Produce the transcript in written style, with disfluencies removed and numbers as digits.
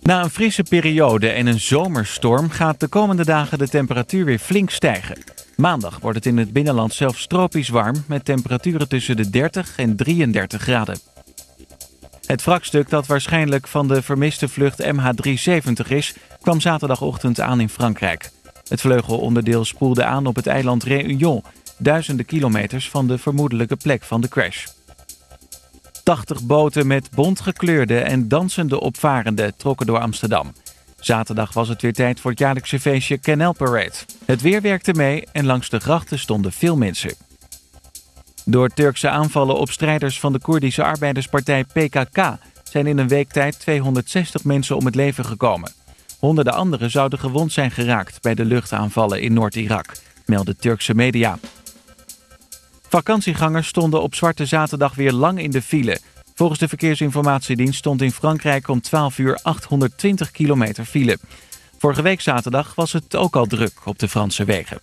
Na een frisse periode en een zomerstorm gaat de komende dagen de temperatuur weer flink stijgen. Maandag wordt het in het binnenland zelfs tropisch warm met temperaturen tussen de 30 en 33 graden. Het wrakstuk dat waarschijnlijk van de vermiste vlucht MH370 is, kwam zaterdagochtend aan in Frankrijk. Het vleugelonderdeel spoelde aan op het eiland Réunion, duizenden kilometers van de vermoedelijke plek van de crash. 80 boten met bontgekleurde en dansende opvarenden trokken door Amsterdam. Zaterdag was het weer tijd voor het jaarlijkse feestje Canal Parade. Het weer werkte mee en langs de grachten stonden veel mensen. Door Turkse aanvallen op strijders van de Koerdische arbeiderspartij PKK zijn in een week tijd 260 mensen om het leven gekomen. Honderden anderen zouden gewond zijn geraakt bij de luchtaanvallen in Noord-Irak, melden Turkse media. Vakantiegangers stonden op Zwarte Zaterdag weer lang in de file. Volgens de Verkeersinformatiedienst stond in Frankrijk om 12 uur 820 kilometer file. Vorige week zaterdag was het ook al druk op de Franse wegen.